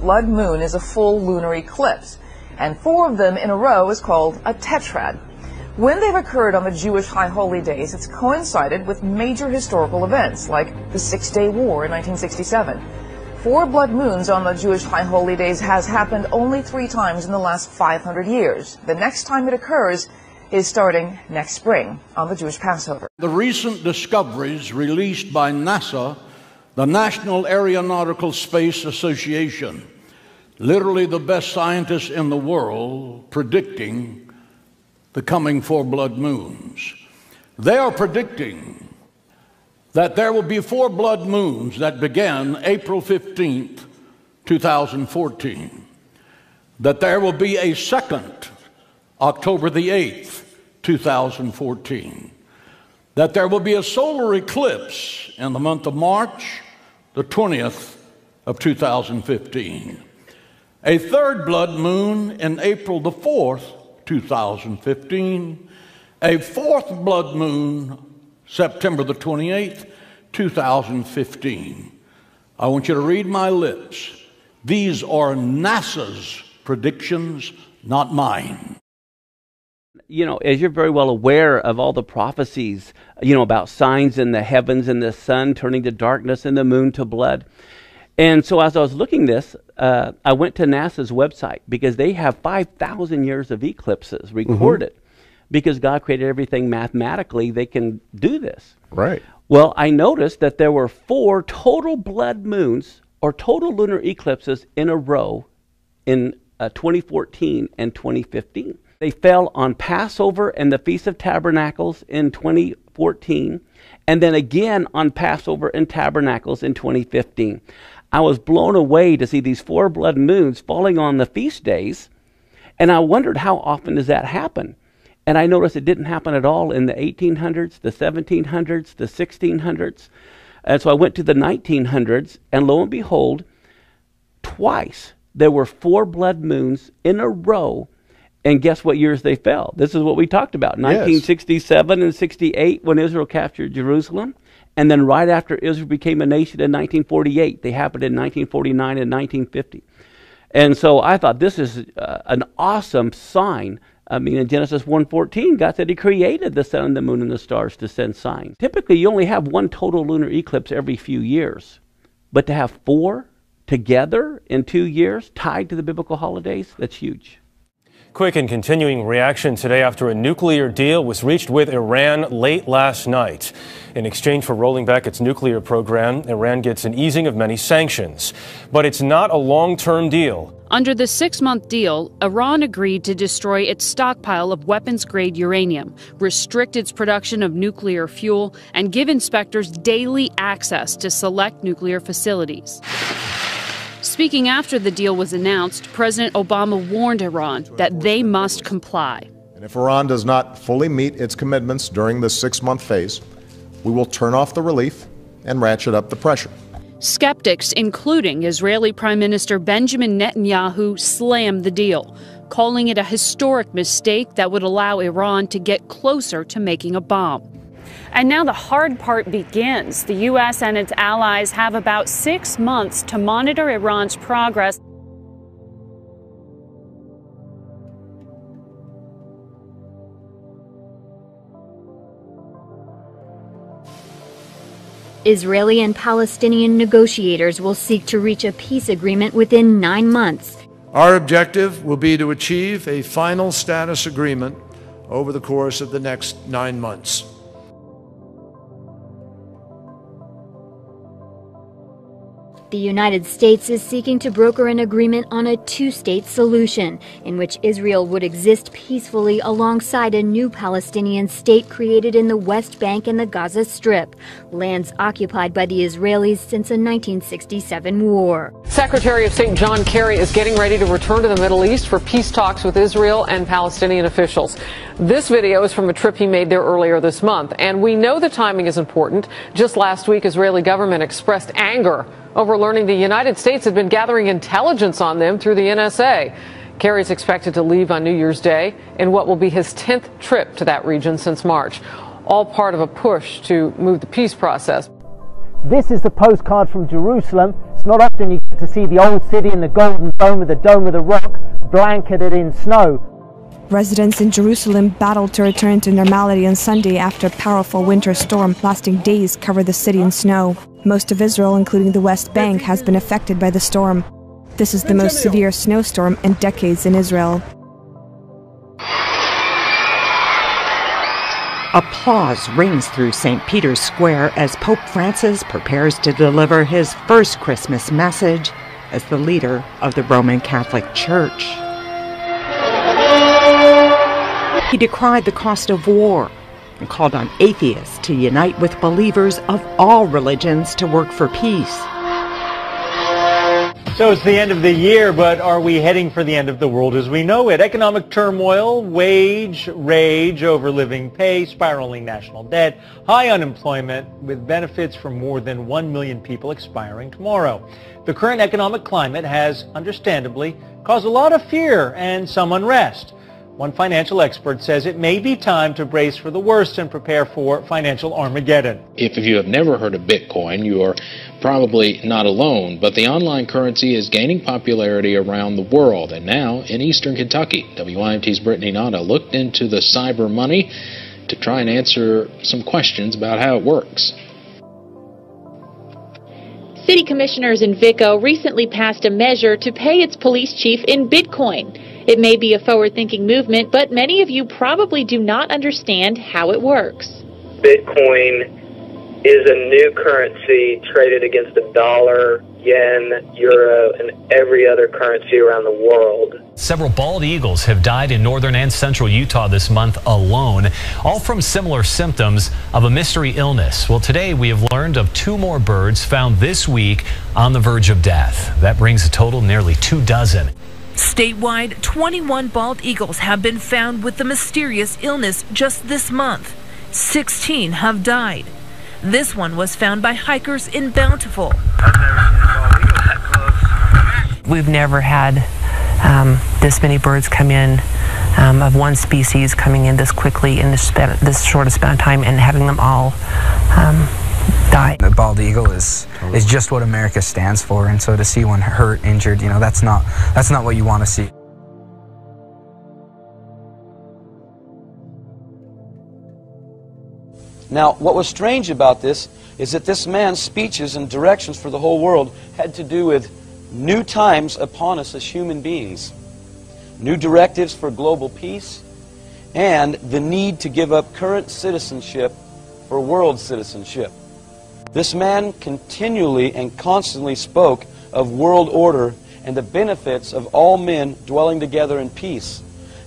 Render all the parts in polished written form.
blood moon is a full lunar eclipse, and 4 of them in a row is called a tetrad. When they've occurred on the Jewish high holy days, it's coincided with major historical events like the Six-Day War in 1967. 4 blood moons on the Jewish high holy days has happened only 3 times in the last 500 years. The next time it occurs is starting next spring on the Jewish Passover. The recent discoveries released by NASA, the National Aeronautical Space Association, literally the best scientists in the world predicting the coming 4 blood moons. They are predicting that there will be 4 blood moons that began April 15th, 2014, that there will be a second October the 8th, 2014, that there will be a solar eclipse in the month of March, the 20th of 2015, a 3rd blood moon in April the 4th, 2015, a 4th blood moon September the 28th, 2015. I want you to read my lips. These are NASA's predictions, not mine. You know, as you're very well aware of all the prophecies, you know, about signs in the heavens and the sun turning to darkness and the moon to blood. And so as I was looking this, I went to NASA's website because they have 5,000 years of eclipses recorded. Because God created everything mathematically, they can do this. Right. Well, I noticed that there were 4 total blood moons or total lunar eclipses in a row in 2014 and 2015. They fell on Passover and the Feast of Tabernacles in 2014, and then again on Passover and Tabernacles in 2015. I was blown away to see these 4 blood moons falling on the feast days, and I wondered how often does that happen? And I noticed it didn't happen at all in the 1800s, the 1700s, the 1600s. And so I went to the 1900s, and lo and behold, twice there were 4 blood moons in a row. And guess what years they fell? This is what we talked about, 1967 and 68 when Israel captured Jerusalem. And then right after Israel became a nation in 1948. They happened in 1949 and 1950. And so I thought this is an awesome sign. I mean, in Genesis 1:14, God said he created the sun, the moon, and the stars to send signs. Typically, you only have 1 total lunar eclipse every few years. But to have 4 together in 2 years tied to the biblical holidays, that's huge. Quick and continuing reaction today after a nuclear deal was reached with Iran late last night. In exchange for rolling back its nuclear program, Iran gets an easing of many sanctions. But it's not a long-term deal. Under the 6-month deal, Iran agreed to destroy its stockpile of weapons-grade uranium, restrict its production of nuclear fuel, and give inspectors daily access to select nuclear facilities. Speaking after the deal was announced, President Obama warned Iran that they must comply. And if Iran does not fully meet its commitments during the 6-month phase, we will turn off the relief and ratchet up the pressure. Skeptics, including Israeli Prime Minister Benjamin Netanyahu, slammed the deal, calling it a historic mistake that would allow Iran to get closer to making a bomb. And now the hard part begins. The U.S. and its allies have about 6 months to monitor Iran's progress. Israeli and Palestinian negotiators will seek to reach a peace agreement within 9 months. Our objective will be to achieve a final status agreement over the course of the next 9 months. The United States is seeking to broker an agreement on a 2-state solution in which Israel would exist peacefully alongside a new Palestinian state created in the West Bank and the Gaza Strip, lands occupied by the Israelis since the 1967 war. Secretary of State John Kerry is getting ready to return to the Middle East for peace talks with Israel and Palestinian officials. This video is from a trip he made there earlier this month, and we know the timing is important. Just last week, Israeli government expressed anger over learning the United States had been gathering intelligence on them through the NSA. Kerry is expected to leave on New Year's Day in what will be his 10th trip to that region since March, all part of a push to move the peace process. This is the postcard from Jerusalem. It's not often you get to see the old city in the Golden Dome of the Rock blanketed in snow. Residents in Jerusalem battled to return to normality on Sunday after a powerful winter storm lasting days covered the city in snow. Most of Israel, including the West Bank, has been affected by the storm. This is the most severe snowstorm in decades in Israel. Applause rings through St. Peter's Square as Pope Francis prepares to deliver his first Christmas message as the leader of the Roman Catholic Church. He decried the cost of war and called on atheists to unite with believers of all religions to work for peace. So it's the end of the year, but are we heading for the end of the world as we know it? Economic turmoil, wage rage over living pay, spiraling national debt, high unemployment with benefits for more than 1 million people expiring tomorrow. The current economic climate has, understandably, caused a lot of fear and some unrest. One financial expert says it may be time to brace for the worst and prepare for financial Armageddon. If you have never heard of Bitcoin, you are probably not alone, but the online currency is gaining popularity around the world, and now in eastern Kentucky. WIMT's Brittany Nada looked into the cyber money to try and answer some questions about how it works. City commissioners in Vico recently passed a measure to pay its police chief in Bitcoin. It may be a forward-thinking movement, but many of you probably do not understand how it works. Bitcoin is a new currency traded against the dollar, yen, euro, and every other currency around the world. Several bald eagles have died in northern and central Utah this month alone, all from similar symptoms of a mystery illness. Well, today we have learned of 2 more birds found this week on the verge of death. That brings a total of nearly 24. Statewide, 21 bald eagles have been found with the mysterious illness just this month. 16 have died. This one was found by hikers in Bountiful. We've never had this many birds come in, of one species coming in this quickly in this short span of time and having them all die. The bald eagle is just what America stands for, and so to see one hurt, injured, that's not what you want to see. Now, what was strange about this is that this man's speeches and directions for the whole world had to do with new times upon us as human beings, new directives for global peace, and the need to give up current citizenship for world citizenship. This man continually and constantly spoke of world order and the benefits of all men dwelling together in peace.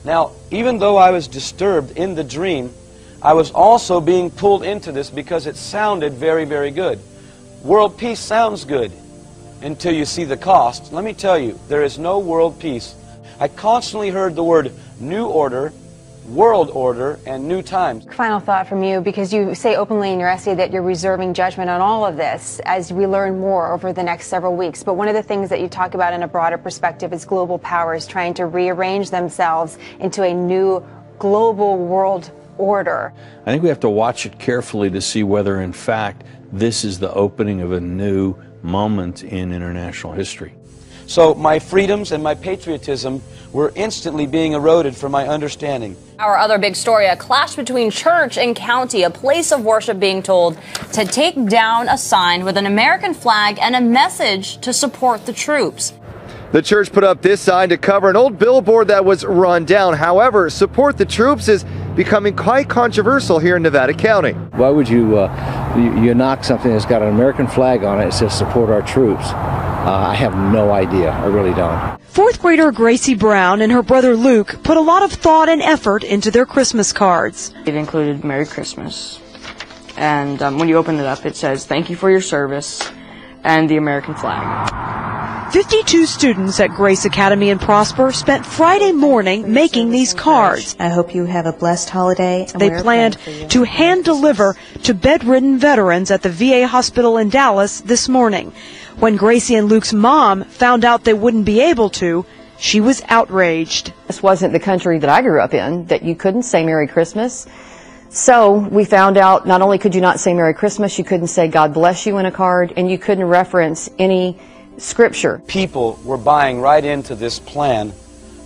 Now, even though I was disturbed in the dream, I was also being pulled into this because it sounded very, very good. World peace sounds good until you see the cost. Let me tell you, there is no world peace. I constantly heard the word new order, world order, and new times. Final thought from you, because you say openly in your essay that you're reserving judgment on all of this as we learn more over the next several weeks. But one of the things that you talk about in a broader perspective is global powers trying to rearrange themselves into a new global world order. I think we have to watch it carefully to see whether, in fact, this is the opening of a new moment in international history. So my freedoms and my patriotism were instantly being eroded from my understanding. Our other big story, a clash between church and county, a place of worship being told to take down a sign with an American flag and a message to support the troops. The church put up this sign to cover an old billboard that was run down. However, support the troops is becoming quite controversial here in Nevada County. Why would you knock something that's got an American flag on it that says support our troops? I have no idea. I really don't. Fourth grader Gracie Brown and her brother Luke put a lot of thought and effort into their Christmas cards. It included Merry Christmas, and when you open it up it says thank you for your service and the American flag. 52 students at Grace Academy in Prosper spent Friday morning making these cards. I hope you have a blessed holiday. They planned to hand deliver to bedridden veterans at the VA hospital in Dallas this morning. When Gracie and Luke's mom found out they wouldn't be able to, she was outraged. This wasn't the country that I grew up in, that you couldn't say Merry Christmas. So we found out not only could you not say Merry Christmas, you couldn't say God bless you in a card, and you couldn't reference any Scripture. People were buying right into this plan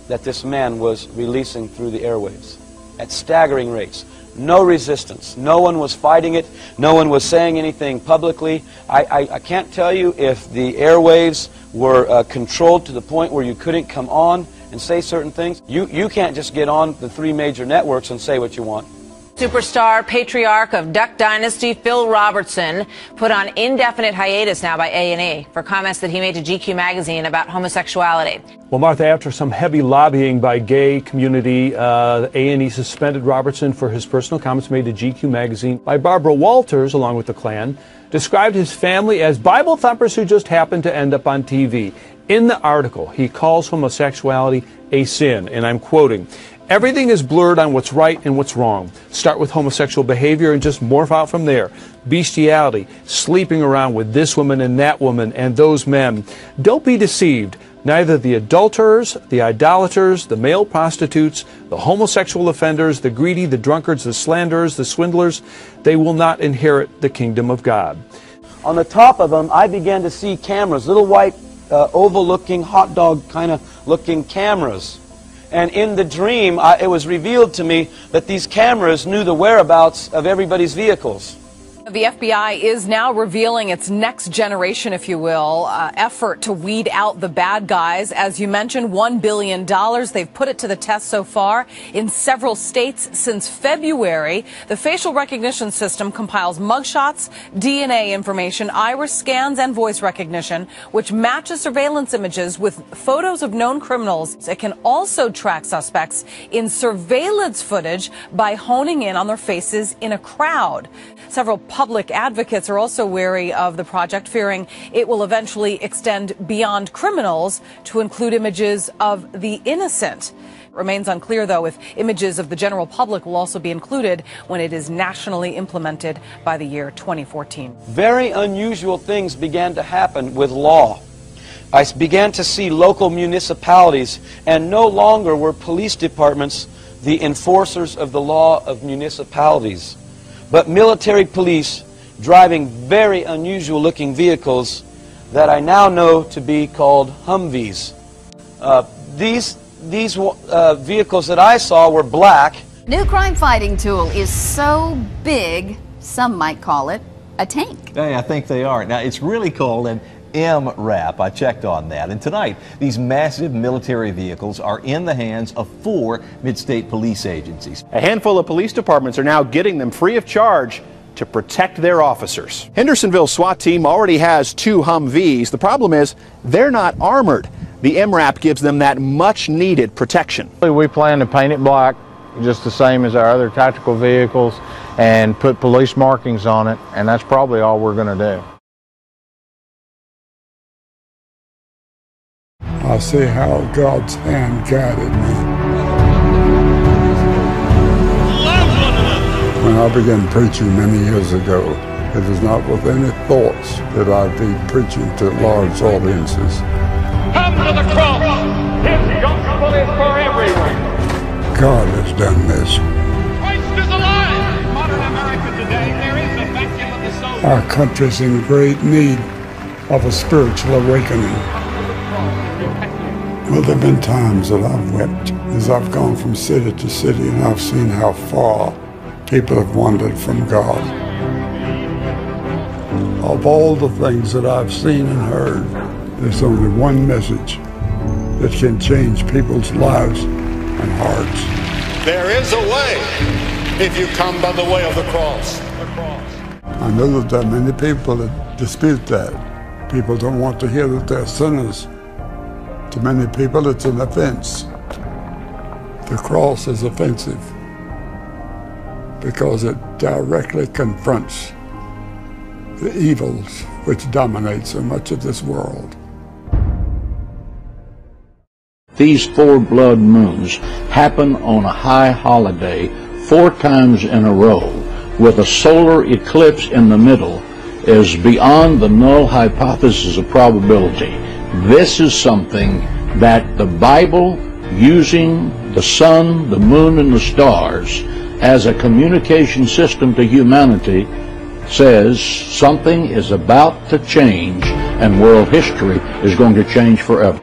that this man was releasing through the airwaves at staggering rates. No resistance. No one was fighting it. No one was saying anything publicly. I can't tell you if the airwaves were controlled to the point where you couldn't come on and say certain things. You can't just get on the 3 major networks and say what you want. Superstar patriarch of Duck Dynasty, Phil Robertson, put on indefinite hiatus now by A&E for comments that he made to GQ magazine about homosexuality. Well, Martha, after some heavy lobbying by gay community, A&E suspended Robertson for his personal comments made to GQ magazine by Barbara Walters, along with the Klan, described his family as Bible thumpers who just happened to end up on TV. In the article, he calls homosexuality a sin, and I'm quoting, "Everything is blurred on what's right and what's wrong. Start with homosexual behavior and just morph out from there. Bestiality, sleeping around with this woman and that woman and those men. Don't be deceived. Neither the adulterers, the idolaters, the male prostitutes, the homosexual offenders, the greedy, the drunkards, the slanderers, the swindlers, they will not inherit the kingdom of God." On the top of them, I began to see cameras, little white oval-looking, hot dog kind of looking cameras. And in the dream, it was revealed to me that these cameras knew the whereabouts of everybody's vehicles. The FBI is now revealing its next generation, if you will, effort to weed out the bad guys. As you mentioned, $1 billion. They've put it to the test so far in several states since February. The facial recognition system compiles mugshots, DNA information, iris scans, and voice recognition, which matches surveillance images with photos of known criminals. It can also track suspects in surveillance footage by honing in on their faces in a crowd. Several public advocates are also wary of the project, fearing it will eventually extend beyond criminals to include images of the innocent. It remains unclear, though, if images of the general public will also be included when it is nationally implemented by the year 2014. Very unusual things began to happen with law. I began to see local municipalities, and no longer were police departments the enforcers of the law of municipalities, but military police driving very unusual looking vehicles that I now know to be called Humvees. These vehicles that I saw were black. New crime fighting tool is so big, some might call it a tank. Hey, I think they are. Now, it's really called an MRAP. I checked on that. And tonight, these massive military vehicles are in the hands of 4 mid-state police agencies. A handful of police departments are now getting them free of charge to protect their officers. Hendersonville's SWAT team already has 2 Humvees. The problem is they're not armored. The MRAP gives them that much-needed protection. We plan to paint it black, just the same as our other tactical vehicles, and put police markings on it, and that's probably all we're going to do. I see how God's hand guided me. When I began preaching many years ago, it was not with any thoughts that I'd be preaching to large audiences. Come to the cross! His gospel is for everyone! God has done this. Christ is alive! In modern America today, there is a vacuum of the soul. Our country's in great need of a spiritual awakening. Well, there have been times that I've wept as I've gone from city to city and I've seen how far people have wandered from God. Of all the things that I've seen and heard, there's only one message that can change people's lives and hearts. There is a way if you come by the way of the cross. I know that there are many people that dispute that. People don't want to hear that they're sinners. To many people, it's an offense. The cross is offensive because it directly confronts the evils which dominate so much of this world. These 4 blood moons happen on a high holiday 4 times in a row with a solar eclipse in the middle is beyond the null hypothesis of probability. This is something that the Bible, using the sun, the moon, and the stars as a communication system to humanity, says something is about to change and world history is going to change forever.